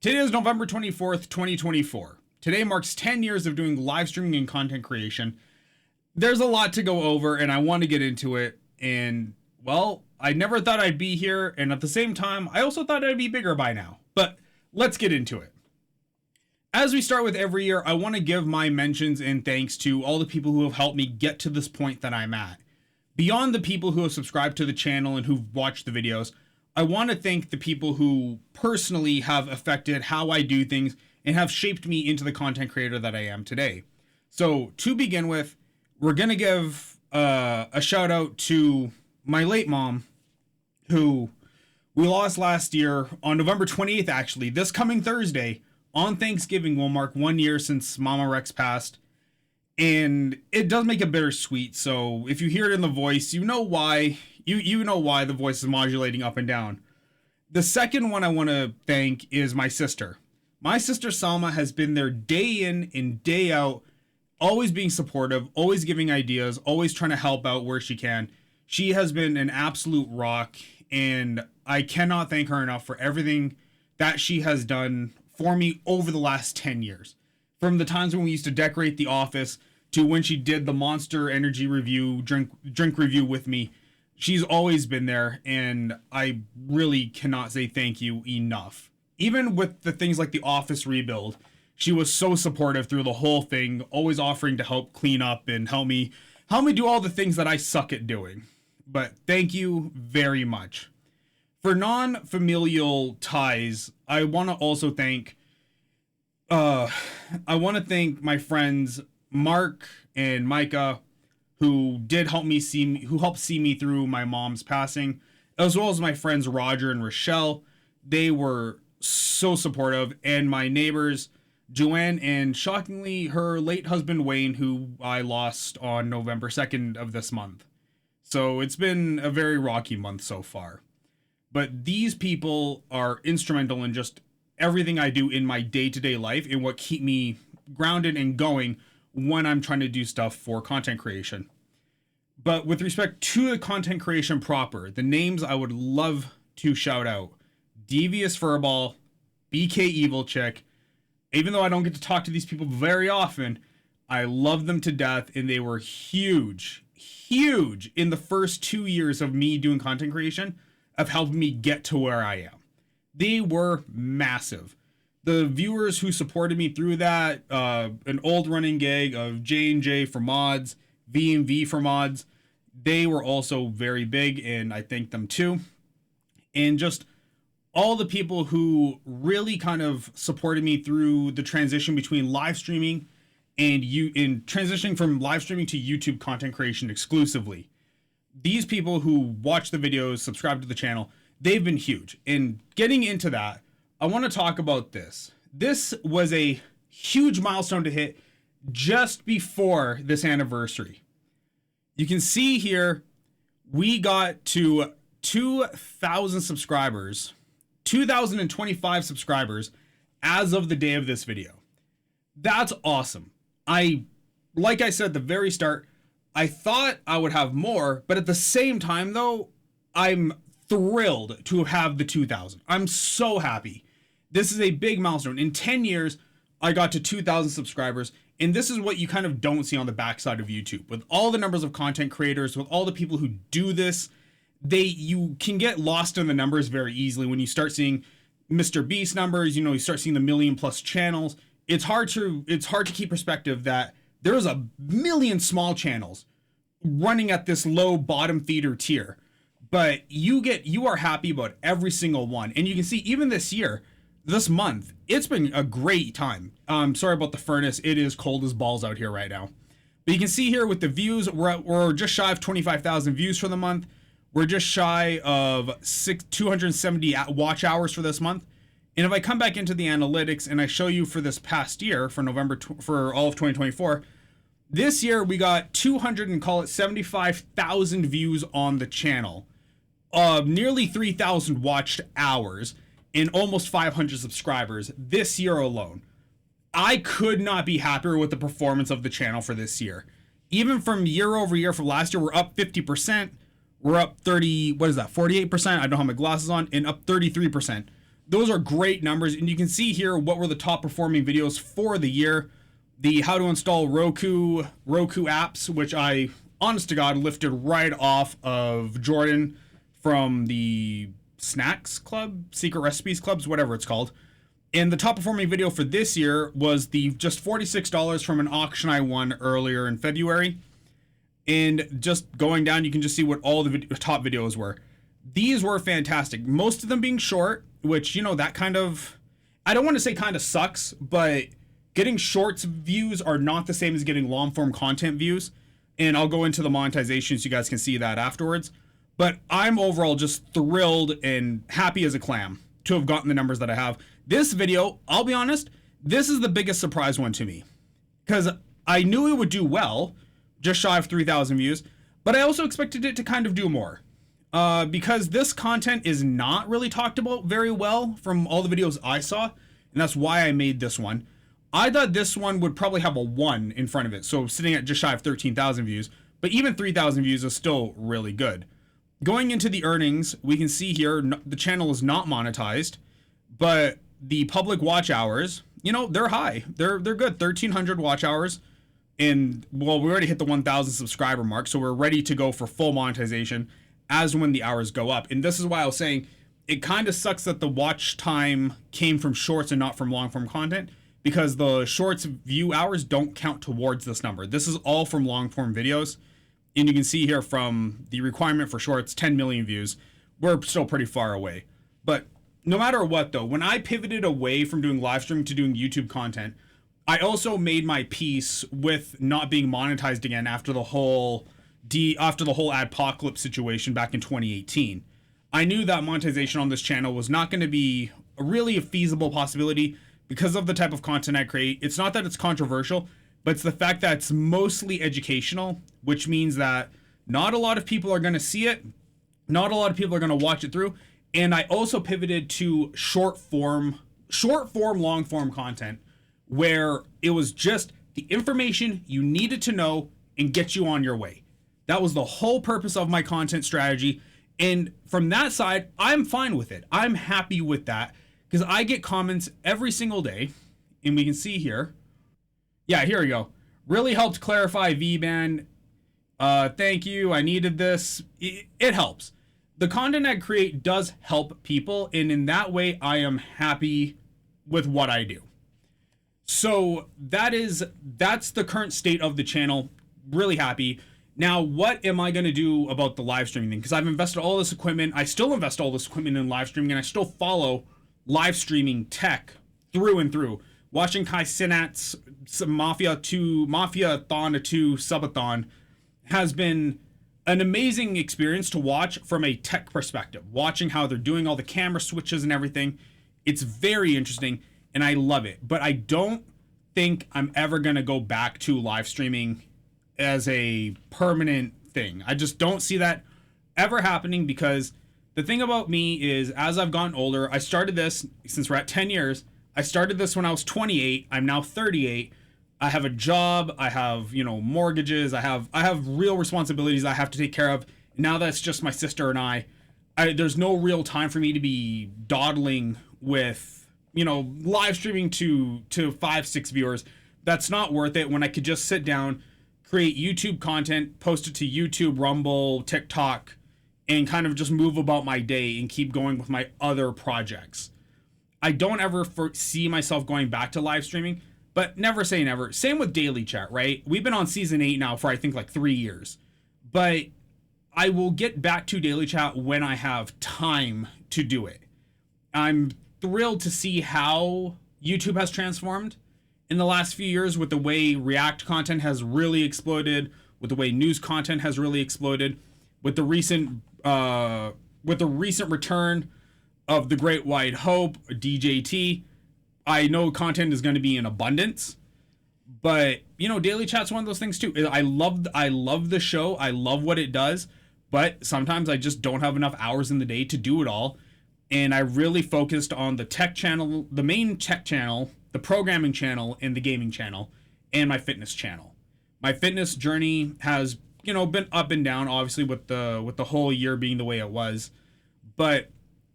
Today is November 24th, 2024. Today marks 10 years of doing live streaming and content creation. There's a lot to go over, and I want to get into it. And, well, I never thought I'd be here, and at the same time, I also thought I'd be bigger by now. But let's get into it. As we start with every year, I want to give my mentions and thanks to all the people who have helped me get to this point that I'm at. Beyond the people who have subscribed to the channel and who've watched the videos, I want to thank the people who personally have affected how I do things and have shaped me into the content creator that I am today. So to begin with, we're going to give a shout out to my late mom, who we lost last year on November 28th, actually. This coming Thursday on Thanksgiving will mark 1 year since Mama Rex passed. And it does make it bittersweet. So if you hear it in the voice, you know why. You know why the voice is modulating up and down. The second one I want to thank is my sister. My sister Salma has been there day in and day out, always being supportive, always giving ideas, always trying to help out where she can. She has been an absolute rock, and I cannot thank her enough for everything that she has done for me over the last 10 years. From the times when we used to decorate the office to when she did the Monster Energy review, drink review with me. She's always been there, and I really cannot say thank you enough. Even with the things like the office rebuild, she was so supportive through the whole thing, always offering to help clean up and help me do all the things that I suck at doing. But thank you very much. For non-familial ties, I want to also thank my friends Mark and Micah, who helped see me through my mom's passing, as well as my friends Roger and Rochelle. They were so supportive, and my neighbors Joanne and, shockingly, her late husband Wayne, who I lost on November 2nd of this month. So it's been a very rocky month so far. But these people are instrumental in just everything I do in my day-to-day life and what keep me grounded and going when I'm trying to do stuff for content creation. But with respect to the content creation proper, the names I would love to shout out: Devious Furball, BK Evil Chick. Even though I don't get to talk to these people very often, I love them to death, and they were huge in the first 2 years of me doing content creation, of helping me get to where I am. They were massive. The viewers who supported me through that, an old running gag of J&J for mods, V&V for mods, they were also very big, and I thank them too. And just all the people who really kind of supported me through the transition between live streaming and transitioning from live streaming to YouTube content creation exclusively. These people who watch the videos, subscribe to the channel, they've been huge. And getting into that, I want to talk about this. This was a huge milestone to hit just before this anniversary. You can see here, we got to 2,000 subscribers, 2,025 subscribers as of the day of this video. That's awesome. Like I said at the very start, I thought I would have more, but at the same time though, I'm thrilled to have the 2,000. I'm so happy. This is a big milestone. In 10 years, I got to 2,000 subscribers, and this is what you kind of don't see on the backside of YouTube. With all the numbers of content creators, with all the people who do this, you can get lost in the numbers very easily when you start seeing Mr. Beast numbers, you start seeing the million plus channels. It's hard to keep perspective that there's a million small channels running at this low bottom feeder tier. But you are happy about every single one. And you can see even this month, it's been a great time. Sorry about the furnace. It is cold as balls out here right now. But you can see here with the views, we're just shy of 25,000 views for the month. We're just shy of 270 watch hours for this month. And if I come back into the analytics and I show you for this past year, for for all of 2024, this year we got 75,000 views on the channel, nearly 3,000 watched hours, and almost 500 subscribers this year alone. I could not be happier with the performance of the channel for this year. Even from year over year from last year, we're up 50%. We're up 48%. I don't have my glasses on, and up 33%. those are great numbers. And you can see here what were the top performing videos for the year. The how to install Roku apps, which I, honest to God, lifted right off of Jordan from the Snacks Club, Secret Recipes Clubs, whatever it's called. And the top performing video for this year was the just $46 from an auction I won earlier in February. And just going down, you can just see what all the top videos were. These were fantastic. Most of them being short, which, you know, that kind of, I don't want to say kind of sucks, but getting shorts views are not the same as getting long form content views. And I'll go into the monetization so you guys can see that afterwards. But I'm overall just thrilled and happy as a clam to have gotten the numbers that I have. This video, I'll be honest, this is the biggest surprise one to me. Because I knew it would do well, just shy of 3,000 views, but I also expected it to kind of do more. Because this content is not really talked about very well from all the videos I saw, and that's why I made this one. I thought this one would probably have a 1 in front of it, so sitting at just shy of 13,000 views, but even 3,000 views is still really good. Going into the earnings, we can see here the channel is not monetized, but the public watch hours, you know, they're high. They're good. 1,300 watch hours. And, well, we already hit the 1,000 subscriber mark, so we're ready to go for full monetization as when the hours go up. And this is why I was saying it kind of sucks that the watch time came from shorts and not from long form content, because the shorts view hours don't count towards this number. This is all from long form videos. And you can see here from the requirement for shorts, 10 million views. We're still pretty far away. But no matter what, though, when I pivoted away from doing live streaming to doing YouTube content, I also made my peace with not being monetized again after the whole Adpocalypse situation back in 2018. I knew that monetization on this channel was not going to be really a feasible possibility because of the type of content I create. It's not that it's controversial, but it's the fact that it's mostly educational, which means that not a lot of people are going to see it. Not a lot of people are going to watch it through. And I also pivoted to short form, long form content where it was just the information you needed to know and get you on your way. That was the whole purpose of my content strategy. And from that side, I'm fine with it. I'm happy with that because I get comments every single day. And we can see here. Yeah, here we go. Really helped clarify VBAN. Thank you. I needed this. It helps. The content I create does help people, and in that way, I am happy with what I do. So that's the current state of the channel. Really happy. Now, what am I going to do about the live streaming thing? Because I've invested all this equipment. I still invest all this equipment in live streaming, and I still follow live streaming tech through and through. Watching Kai Cenat's Mafia 2, Mafia-thon 2 subathon has been an amazing experience to watch from a tech perspective. Watching how they're doing all the camera switches and everything. It's very interesting, and I love it. But I don't think I'm ever going to go back to live streaming as a permanent thing. I just don't see that ever happening because the thing about me is as I've gotten older, I started this, since we're at 10 years, I started this when I was 28. I'm now 38. I have a job, I have, mortgages, I have real responsibilities I have to take care of. Now that's just my sister and I there's no real time for me to be dawdling with, live streaming to 5-6 viewers. That's not worth it when I could just sit down, create YouTube content, post it to YouTube, Rumble, TikTok, and kind of just move about my day and keep going with my other projects. I don't ever see myself going back to live streaming. But never say never. Same with Daily Chat, right? We've been on season 8 now for I think like 3 years. But I will get back to Daily Chat when I have time to do it. I'm thrilled to see how YouTube has transformed in the last few years with the way React content has really exploded, with the way news content has really exploded, with the recent return of The Great White Hope, DJT. I know content is going to be in abundance, but Daily Chat's one of those things too. I love the show. I love what it does, but sometimes I just don't have enough hours in the day to do it all. And I really focused on the tech channel, the main tech channel, the programming channel, and the gaming channel, and my fitness channel. My fitness journey has, been up and down, obviously with the whole year being the way it was, but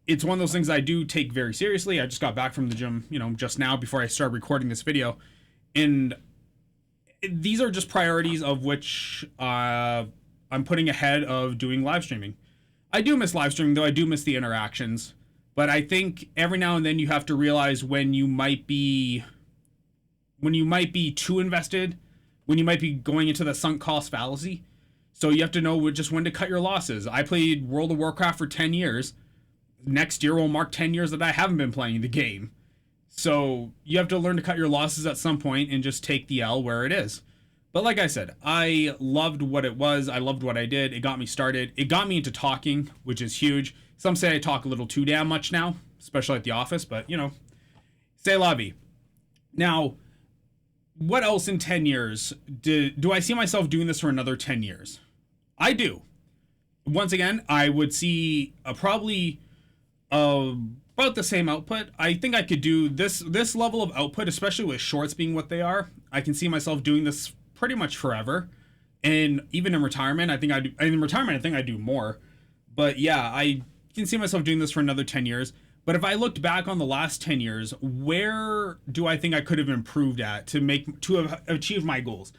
it's one of those things I do take very seriously. I just got back from the gym, just now before I started recording this video. And these are just priorities of which I'm putting ahead of doing live streaming. I do miss live streaming, though. I do miss the interactions. But I think every now and then you have to realize when you might be too invested, when you might be going into the sunk cost fallacy. So you have to know just when to cut your losses. I played World of Warcraft for 10 years. Next year will mark 10 years that I haven't been playing the game. So you have to learn to cut your losses at some point and just take the L where it is. But like I said, I loved what it was. I loved what I did. It got me started. It got me into talking, which is huge. Some say I talk a little too damn much now, especially at the office, but c'est la vie. Now, what else in 10 years? Do I see myself doing this for another 10 years? I do. Once again, I would see probably about the same output. I think I could do this level of output, especially with shorts being what they are. I can see myself doing this pretty much forever. And even in retirement, I think I do more. But yeah, I can see myself doing this for another 10 years. But if I looked back on the last 10 years, where do I think I could have improved at to have achieved my goals?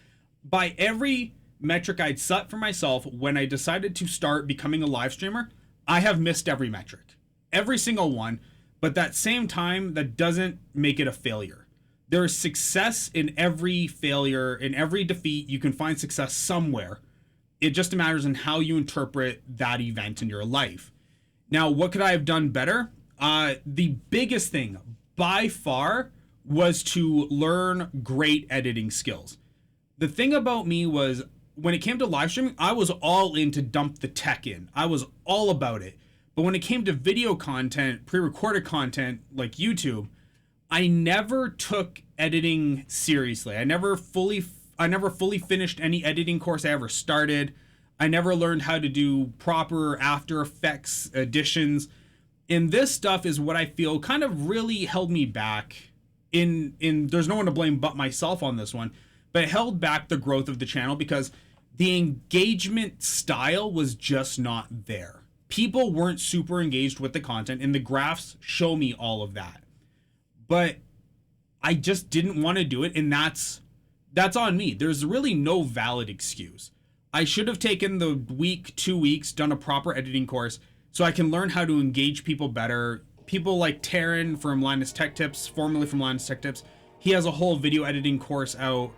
By every metric I'd set for myself when I decided to start becoming a live streamer, I have missed every metric. Every single one. But at that same time, that doesn't make it a failure. There is success in every failure, in every defeat. You can find success somewhere. It just matters in how you interpret that event in your life. Now, what could I have done better? The biggest thing by far was to learn great editing skills. The thing about me was when it came to live streaming, I was all in to dump the tech in. I was all about it. But when it came to video content, pre-recorded content like YouTube, I never took editing seriously. I never fully finished any editing course I ever started. I never learned how to do proper After Effects additions. And this stuff is what I feel kind of really held me back. There's no one to blame but myself on this one, but it held back the growth of the channel because the engagement style was just not there. People weren't super engaged with the content, and the graphs show me all of that. But I just didn't want to do it, and that's on me. There's really no valid excuse. I should have taken the week, 2 weeks, done a proper editing course so I can learn how to engage people better. People like Taryn from Linus Tech Tips, formerly from Linus Tech Tips, he has a whole video editing course out.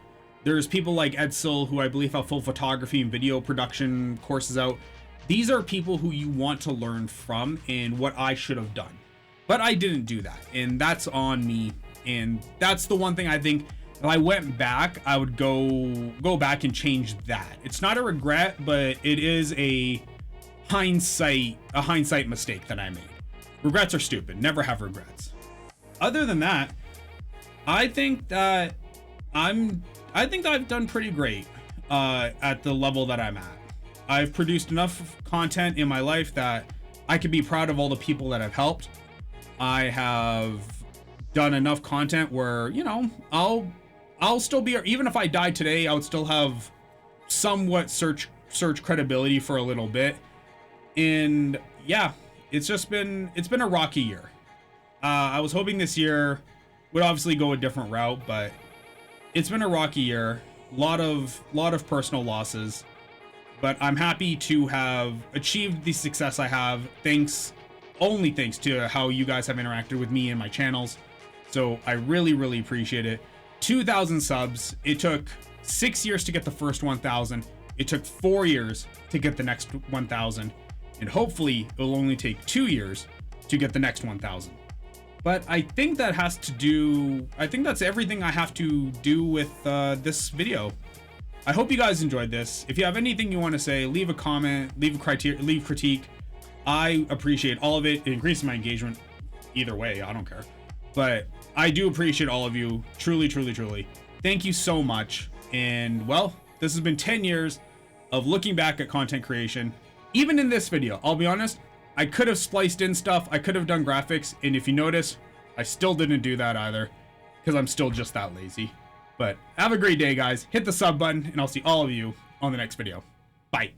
There's people like Edsel, who I believe have full photography and video production courses out. These are people who you want to learn from and what I should have done. But I didn't do that, and that's on me. And that's the one thing I think if I went back, I would go back and change that. It's not a regret, but it is a hindsight mistake that I made. Regrets are stupid. Never have regrets. Other than that, I think that I've done pretty great at the level that I'm at. I've produced enough content in my life that I can be proud of all the people that I've helped. I have done enough content where, I'll still be, even if I died today, I would still have somewhat search credibility for a little bit. And yeah, it's been a rocky year. I was hoping this year would obviously go a different route, but it's been a rocky year. Lot of personal losses. But I'm happy to have achieved the success I have, only thanks to how you guys have interacted with me and my channels. So I really, really appreciate it. 2,000 subs. It took 6 years to get the first 1,000. It took 4 years to get the next 1,000. And hopefully it'll only take 2 years to get the next 1,000. But I think that's everything I have to do with this video. I hope you guys enjoyed this. If you have anything you want to say, leave a comment, leave critique. I appreciate all of it. It increases my engagement either way. I don't care. But I do appreciate all of you. Truly, truly, truly. Thank you so much. And well, this has been 10 years of looking back at content creation. Even in this video, I'll be honest, I could have spliced in stuff. I could have done graphics. And if you notice, I still didn't do that either because I'm still just that lazy. But have a great day, guys. Hit the sub button, and I'll see all of you on the next video. Bye.